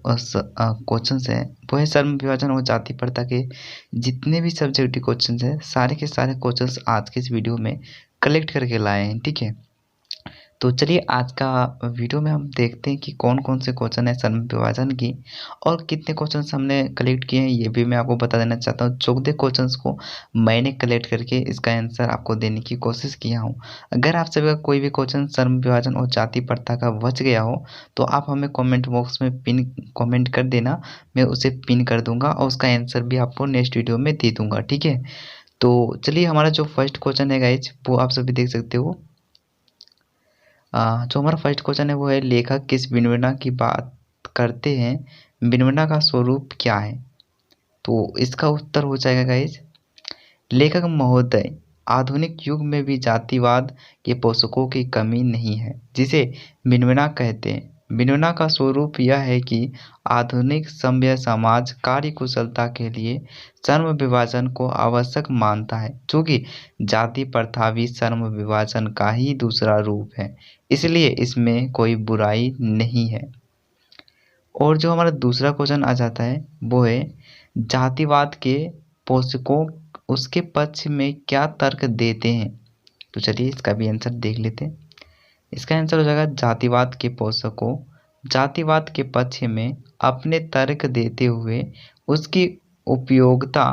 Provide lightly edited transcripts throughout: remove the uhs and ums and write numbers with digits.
Questions हैं वो है श्रम विभाजन और जाति प्रथा के जितने भी सब्जेक्टिव क्वेश्चंस हैं सारे के सारे क्वेश्चंस आज के इस वीडियो में कलेक्ट करके लाए हैं। ठीक है, तो चलिए आज का वीडियो में हम देखते हैं कि कौन कौन से क्वेश्चन है श्रम विभाजन की और कितने क्वेश्चंस हमने कलेक्ट किए हैं ये भी मैं आपको बता देना चाहता हूँ। 14 क्वेश्चंस को मैंने कलेक्ट करके इसका आंसर आपको देने की कोशिश किया हूँ। अगर आप सभी का कोई भी क्वेश्चन श्रम विभाजन और जाति प्रथा का बच गया हो तो आप हमें कॉमेंट बॉक्स में पिन कॉमेंट कर देना, मैं उसे पिन कर दूंगा और उसका आंसर भी आपको नेक्स्ट वीडियो में दे दूंगा। ठीक है, तो चलिए हमारा जो फर्स्ट क्वेश्चन है गाइज वो आप सभी देख सकते हो। जो हमारा फर्स्ट क्वेश्चन है वो है लेखक किस विडंबना की बात करते हैं, विडंबना का स्वरूप क्या है। तो इसका उत्तर हो जाएगा गाइज, लेखक महोदय आधुनिक युग में भी जातिवाद के पोषकों की कमी नहीं है जिसे विडंबना कहते हैं। विडंबना का स्वरूप यह है कि आधुनिक सभ्य समाज कार्यकुशलता के लिए श्रम विभाजन को आवश्यक मानता है, चूँकि जाति प्रथा भी श्रम विभाजन का ही दूसरा रूप है, इसलिए इसमें कोई बुराई नहीं है। और जो हमारा दूसरा क्वेश्चन आ जाता है वो है जातिवाद के पोषकों उसके पक्ष में क्या तर्क देते हैं। तो चलिए इसका भी आंसर देख लेते हैं। इसका आंसर हो जाएगा जातिवाद के पोषकों जातिवाद के पक्ष में अपने तर्क देते हुए उसकी उपयोगिता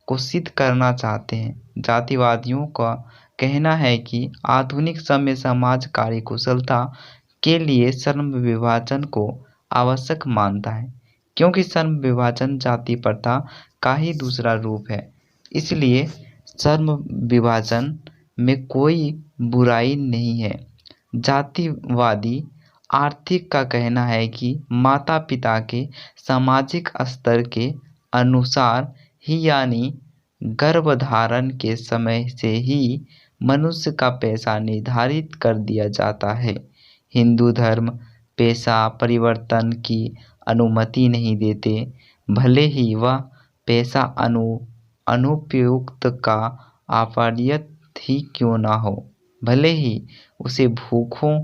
को सिद्ध करना चाहते हैं। जातिवादियों का कहना है कि आधुनिक सभ्य समाज कार्यकुशलता के लिए श्रम विभाजन को आवश्यक मानता है, क्योंकि श्रम विभाजन जाति प्रथा का ही दूसरा रूप है, इसलिए श्रम विभाजन में कोई बुराई नहीं है। जातिवादी आर्थिक का कहना है कि माता पिता के सामाजिक स्तर के अनुसार ही यानी गर्भधारण के समय से ही मनुष्य का पेशा निर्धारित कर दिया जाता है। हिंदू धर्म पेशा परिवर्तन की अनुमति नहीं देते, भले ही वह पेशा अनुपयुक्त का अपराध ही क्यों ना हो, भले ही उसे भूखों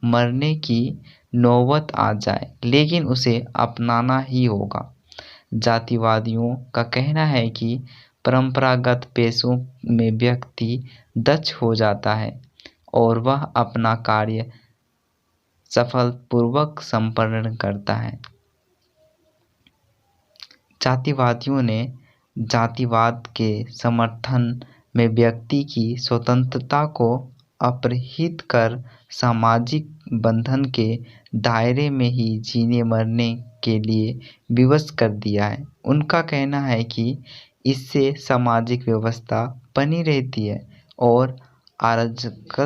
मरने की नौबत आ जाए, लेकिन उसे अपनाना ही होगा। जातिवादियों का कहना है कि परंपरागत पेशों में व्यक्ति दक्ष हो जाता है और वह अपना कार्य सफलपूर्वक संपन्न करता है। जातिवादियों ने जातिवाद के समर्थन में व्यक्ति की स्वतंत्रता को अपहरित कर सामाजिक बंधन के दायरे में ही जीने मरने के लिए विवश कर दिया है। उनका कहना है कि इससे सामाजिक व्यवस्था बनी रहती है और अराजकता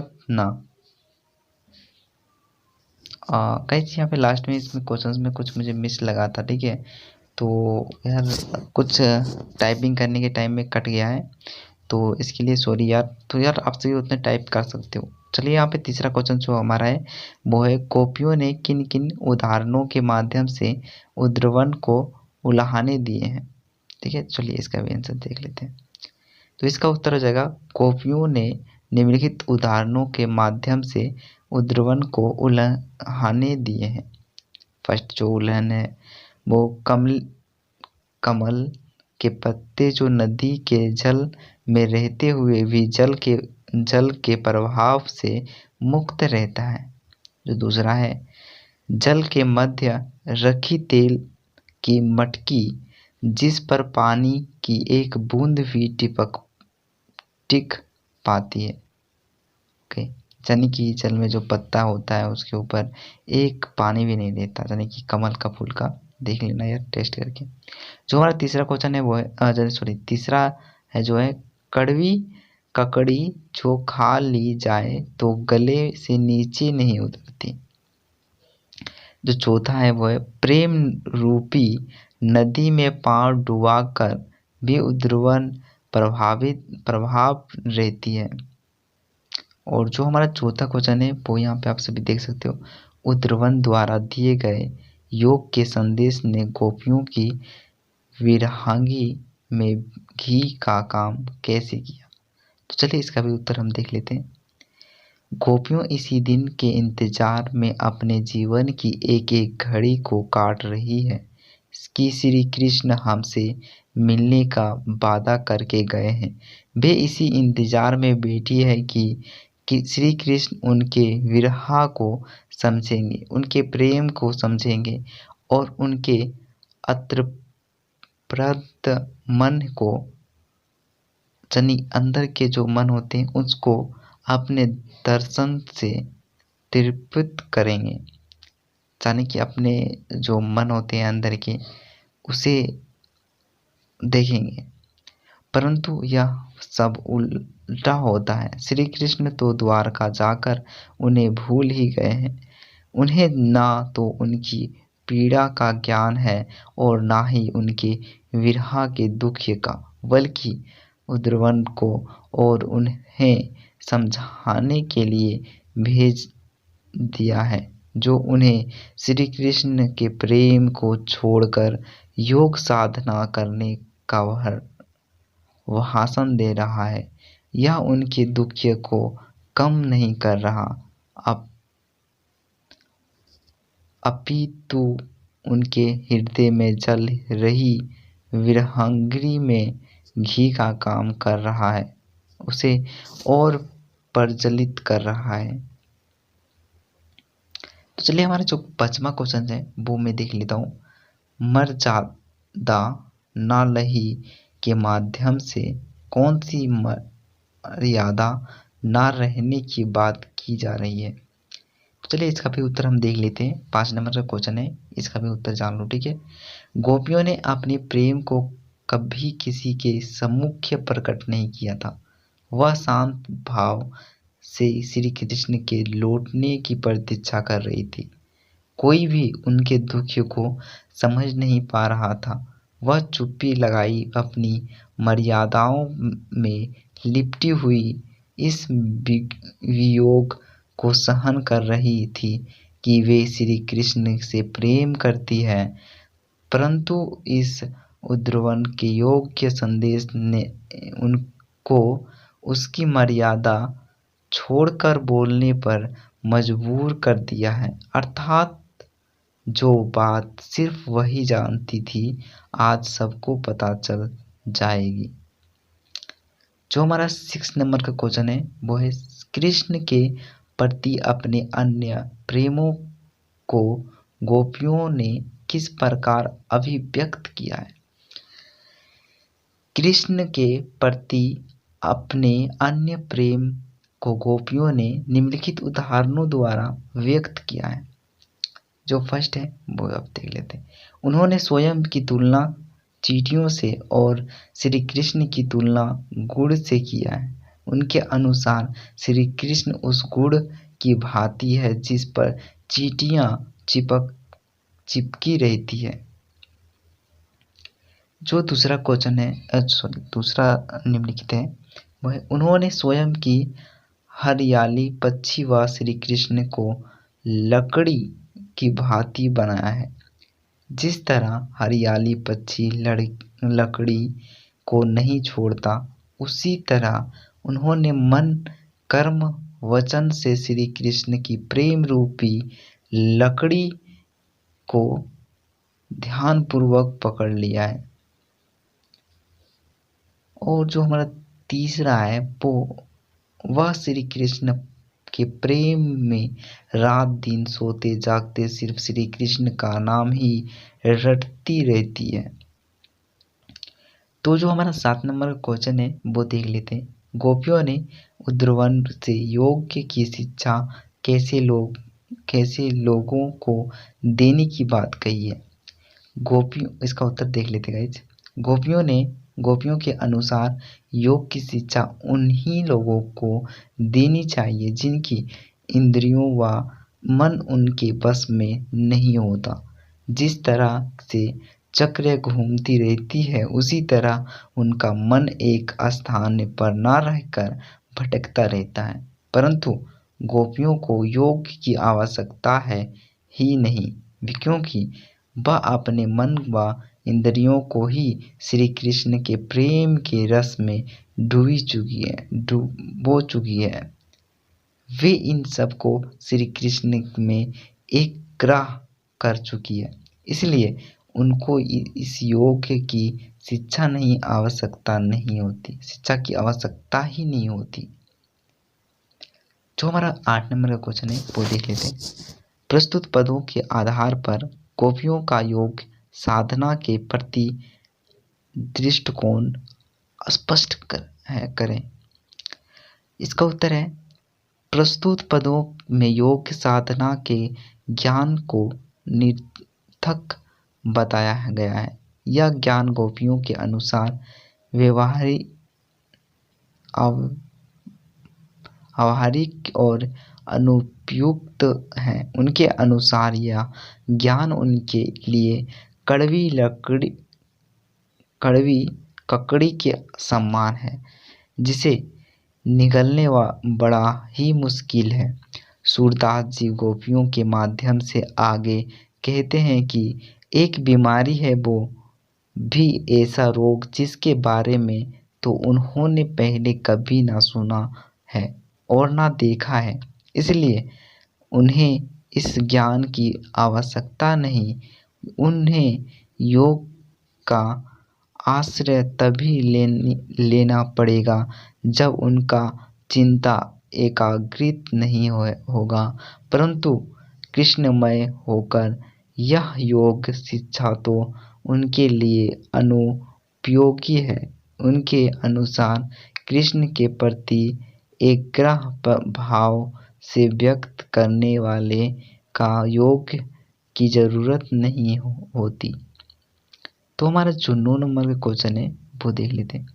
गाइस यहाँ पे लास्ट में इसमें क्वेश्चंस में कुछ मुझे मिस लगा था। ठीक है, तो यार कुछ टाइपिंग करने के टाइम में कट गया है, तो इसके लिए सॉरी यार। तो यार आप सभी उतने टाइप कर सकते हो। चलिए यहाँ पे तीसरा क्वेश्चन जो हमारा है वो है कॉपियों ने किन किन उदाहरणों के माध्यम से उद्रवन को उलाहने दिए हैं। ठीक है, चलिए इसका भी आंसर देख लेते हैं। तो इसका उत्तर हो जाएगा कॉपियों ने निम्नलिखित उदाहरणों के माध्यम से उद्रवन को उलाहने दिए हैं। फर्स्ट जो उल्लंघन है वो कमल के पत्ते जो नदी के जल में रहते हुए भी जल के प्रभाव से मुक्त रहता है। जो दूसरा है जल के मध्य रखी तेल की मटकी जिस पर पानी की एक बूंद भी टिक पाती है। ओके, यानी कि जल में जो पत्ता होता है उसके ऊपर एक पानी भी नहीं रहता, यानी कि कमल का फूल का देख लेना यार टेस्ट करके। जो हमारा तीसरा क्वेश्चन है वो है तीसरा है जो है कड़वी ककड़ी जो खा ली जाए तो गले से नीचे नहीं उतरती। जो चौथा है वो है प्रेम रूपी नदी में पांव डुबाकर भी उद्रवन प्रभाव रहती है। और जो हमारा चौथा क्वेश्चन है वो यहाँ पे आप सभी देख सकते हो, उद्रवन द्वारा दिए गए योग के संदेश ने गोपियों की विरहांगी में घी का काम कैसे किया। तो चलिए इसका भी उत्तर हम देख लेते हैं। गोपियों इसी दिन के इंतजार में अपने जीवन की एक एक घड़ी को काट रही है कि श्री कृष्ण हमसे मिलने का वादा करके गए हैं। वे इसी इंतजार में बैठी है कि श्री कृष्ण उनके विरह को समझेंगे, उनके प्रेम को समझेंगे और उनके अतृप्त मन को, यानी अंदर के जो मन होते हैं उसको अपने दर्शन से तृप्त करेंगे, यानी कि अपने जो मन होते हैं अंदर के उसे देखेंगे। परंतु यह सब उल्टा होता है। श्री कृष्ण तो द्वारका जाकर उन्हें भूल ही गए हैं। उन्हें ना तो उनकी पीड़ा का ज्ञान है और ना ही उनके विरह के दुख का, बल्कि उद्रवन को और उन्हें समझाने के लिए भेज दिया है, जो उन्हें श्री कृष्ण के प्रेम को छोड़कर योग साधना करने का भाषण दे रहा है। यह उनके दुख को कम नहीं कर रहा, अपितु उनके हृदय में जल रही विरहाग्नि में घी का काम कर रहा है, उसे और प्रज्वलित कर रहा है। तो चलिए हमारा जो 5वां क्वेश्चन है वो मैं देख लेता हूँ। मर्यादा न लही के माध्यम से कौन सी मर्यादा न रहने की बात की जा रही है? तो चलिए इसका भी उत्तर हम देख लेते हैं। 5 नंबर का क्वेश्चन है, इसका भी उत्तर जान लो, ठीक है। गोपियों ने अपने प्रेम को कभी किसी के सम्मुख प्रकट नहीं किया था। वह शांत भाव से श्री कृष्ण के लौटने की प्रतीक्षा कर रही थी। कोई भी उनके दुख को समझ नहीं पा रहा था। वह चुप्पी लगाई अपनी मर्यादाओं में लिपटी हुई इस वियोग को सहन कर रही थी कि वे श्री कृष्ण से प्रेम करती है, परंतु इस उद्रवन के योग्य संदेश ने उनको उसकी मर्यादा छोड़कर बोलने पर मजबूर कर दिया है। अर्थात जो बात सिर्फ वही जानती थी आज सबको पता चल जाएगी। जो हमारा 6 नंबर का क्वेश्चन है वो है, कृष्ण के प्रति अपने अन्य प्रेमों को गोपियों ने किस प्रकार अभिव्यक्त किया है? कृष्ण के प्रति अपने अन्य प्रेम को गोपियों ने निम्नलिखित उदाहरणों द्वारा व्यक्त किया है। जो फर्स्ट है वो आप देख लेते हैं। उन्होंने स्वयं की तुलना चींटियों से और श्री कृष्ण की तुलना गुड़ से किया है। उनके अनुसार श्री कृष्ण उस गुड़ की भांति है जिस पर चींटियां चिपकी रहती है। जो दूसरा क्वेश्चन है, दूसरा निम्नलिखित है वह, उन्होंने स्वयं की हरियाली पक्षी व श्री कृष्ण को लकड़ी की भांति बनाया है। जिस तरह हरियाली पक्षी लकड़ी को नहीं छोड़ता, उसी तरह उन्होंने मन कर्म वचन से श्री कृष्ण की प्रेम रूपी लकड़ी को ध्यानपूर्वक पकड़ लिया है। और जो हमारा तीसरा है वो, वह श्री कृष्ण के प्रेम में रात दिन सोते जागते सिर्फ श्री कृष्ण का नाम ही रटती रहती है। तो जो हमारा 7 नंबर क्वेश्चन है वो देख लेते हैं। गोपियों ने उद्रवन से योग की शिक्षा कैसे लोगों को देने की बात कही है? इसका उत्तर देख लेते गाइज। गोपियों के अनुसार योग की शिक्षा उन्हीं लोगों को देनी चाहिए जिनकी इंद्रियों व मन उनके बस में नहीं होता। जिस तरह से चक्र घूमती रहती है, उसी तरह उनका मन एक स्थान पर न रहकर भटकता रहता है। परंतु गोपियों को योग की आवश्यकता है ही नहीं, क्योंकि वह अपने मन व इंद्रियों को ही श्री कृष्ण के प्रेम के रस में डुबो चुकी है। वे इन सब को श्री कृष्ण में एक ग्रह कर चुकी है, इसलिए उनको इस योग की शिक्षा की आवश्यकता ही नहीं होती। जो हमारा 8 नंबर का क्वेश्चन है वो देख लेते हैं। प्रस्तुत पदों के आधार पर गोपियों का योग साधना के प्रति दृष्टिकोण स्पष्ट करें। इसका उत्तर है प्रस्तुत पदों में योग साधना के ज्ञान को निरर्थक बताया गया है। यह ज्ञान गोपियों के अनुसार व्यावहारिक और अनुपयुक्त है। उनके अनुसार यह ज्ञान उनके लिए कड़वी ककड़ी के समान है, जिसे निगलने बड़ा ही मुश्किल है। सूरदास जी गोपियों के माध्यम से आगे कहते हैं कि एक बीमारी है, वो भी ऐसा रोग जिसके बारे में तो उन्होंने पहले कभी ना सुना है और ना देखा है, इसलिए उन्हें इस ज्ञान की आवश्यकता नहीं। उन्हें योग का आश्रय तभी लेना पड़ेगा जब उनका चिंता एकाग्रित नहीं होगा, परंतु कृष्णमय होकर। यह योग शिक्षा तो उनके लिए अनुपयोगी है। उनके अनुसार कृष्ण के प्रति एकाग्र भाव से व्यक्त करने वाले का योग की जरूरत नहीं होती। तो हमारा जो 9 नंबर का क्वेश्चन है वो देख लेते हैं।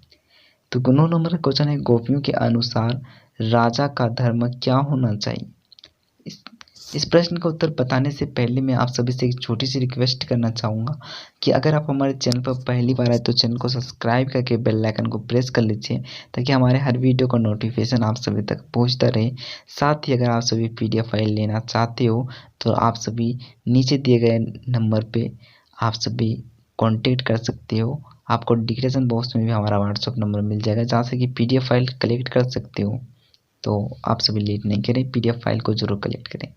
तो 9 नंबर का क्वेश्चन है गोपियों के अनुसार राजा का धर्म क्या होना चाहिए। इस प्रश्न का उत्तर बताने से पहले मैं आप सभी से एक छोटी सी रिक्वेस्ट करना चाहूँगा कि अगर आप हमारे चैनल पर पहली बार आए तो चैनल को सब्सक्राइब करके बेल आइकन को प्रेस कर लीजिए, ताकि हमारे हर वीडियो का नोटिफिकेशन आप सभी तक पहुंचता रहे। साथ ही अगर आप सभी PDF फाइल लेना चाहते हो तो आप सभी नीचे दिए गए नंबर पर आप सभी कॉन्टेक्ट कर सकते हो। आपको डिस्क्रिप्शन बॉक्स में भी हमारा व्हाट्सअप नंबर मिल जाएगा, जहाँ से कि PDF फाइल कलेक्ट कर सकते हो। तो आप सभी लेट नहीं करें, PDF फाइल को जरूर कलेक्ट करें।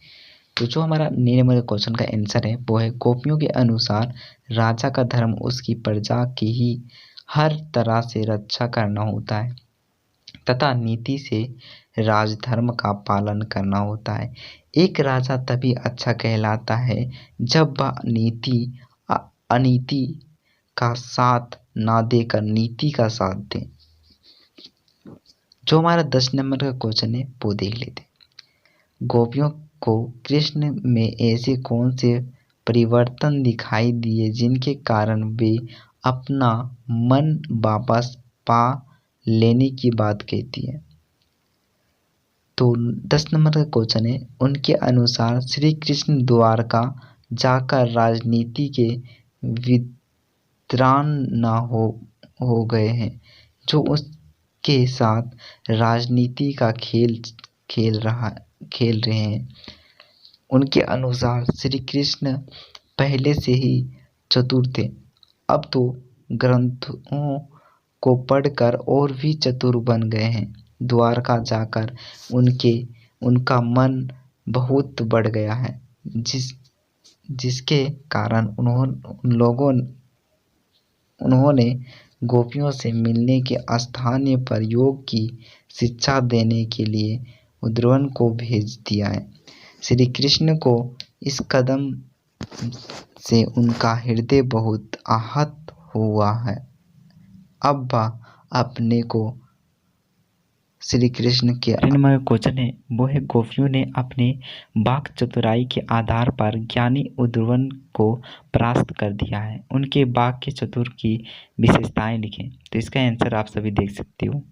तो जो हमारा 9 नंबर का क्वेश्चन का आंसर है वो है गोपियों के अनुसार राजा का धर्म उसकी प्रजा की ही हर तरह से रक्षा करना होता है तथा नीति से राजधर्म का पालन करना होता है। एक राजा तभी अच्छा कहलाता है जब वह अनीति का साथ ना देकर नीति का साथ दे। जो हमारा 10 नंबर का क्वेश्चन है वो देख लेते हैं। गोपियों को कृष्ण में ऐसे कौन से परिवर्तन दिखाई दिए जिनके कारण वे अपना मन वापस पा लेने की बात कहती है। तो 10 नंबर का क्वेश्चन है उनके अनुसार श्री कृष्ण द्वारका जाकर राजनीति के विद्वान न हो गए हैं, जो उसके साथ राजनीति का खेल रहे हैं। उनके अनुसार श्री कृष्ण पहले से ही चतुर थे, अब तो ग्रंथों को पढ़कर और भी चतुर बन गए हैं। द्वारका जाकर उनका मन बहुत बढ़ गया है, जिसके कारण उन्होंने गोपियों से मिलने के स्थान पर योग की शिक्षा देने के लिए उद्वन को भेज दिया है। श्री कृष्ण को इस कदम से उनका हृदय बहुत आहत हुआ है। अब वह अपने को श्री कृष्ण के नंबर क्वेश्चन है वो है गोपियों ने अपने वाक चतुराई के आधार पर ज्ञानी उद्वन को परास्त कर दिया है। उनके वाक के चतुर की विशेषताएं लिखें। तो इसका आंसर आप सभी देख सकते हो।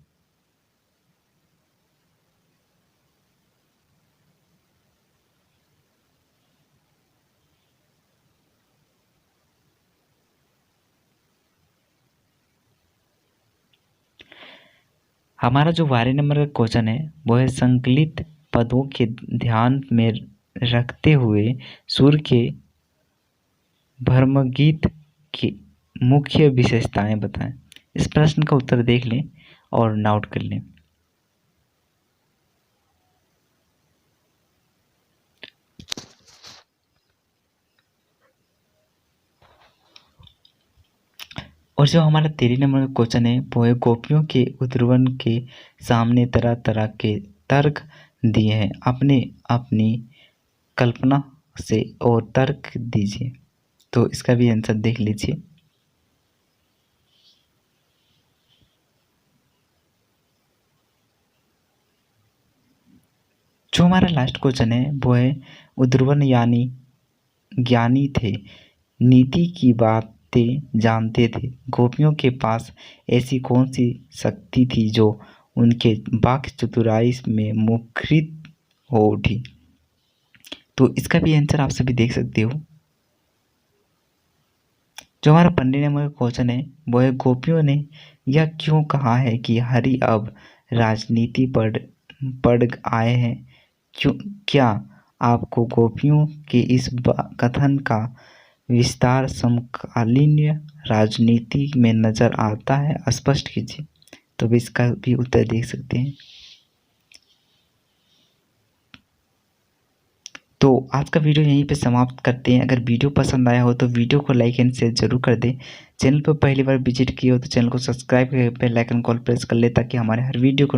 हमारा जो 12 नंबर का क्वेश्चन है वो है संकलित पदों के ध्यान में रखते हुए सुर के भ्रमगीत की मुख्य विशेषताएं बताएं। इस प्रश्न का उत्तर देख लें और नोट कर लें। और जो हमारा 13 नंबर का क्वेश्चन है वो है गोपियों के उद्भवन के सामने तरह तरह के तर्क दिए हैं, अपने अपनी कल्पना से और तर्क दीजिए। तो इसका भी आंसर देख लीजिए। जो हमारा लास्ट क्वेश्चन है वो है उद्भवन यानी ज्ञानी थे, नीति की बातें जानते थे, गोपियों के पास ऐसी कौन सी शक्ति थी जो उनके वाक् चतुराई में मुखरित हो उठी। तो इसका भी आंसर आप सभी देख सकते हो। जो हमारा 15 नंबर का क्वेश्चन है वो है गोपियों ने यह क्यों कहा है कि हरि अब राजनीति पढ़ आए हैं। क्यों? क्या आपको गोपियों के इस कथन का विस्तार समकालीन राजनीति में नजर आता है? स्पष्ट कीजिए। तो भी इसका भी उत्तर देख सकते हैं। तो आज का वीडियो यहीं पे समाप्त करते हैं। अगर वीडियो पसंद आया हो तो वीडियो को लाइक एंड शेयर जरूर कर दें। चैनल पर पहली बार विजिट किए हो तो चैनल को सब्सक्राइब करके बेल आइकन कॉल प्रेस कर ले ताकि हमारे हर वीडियो को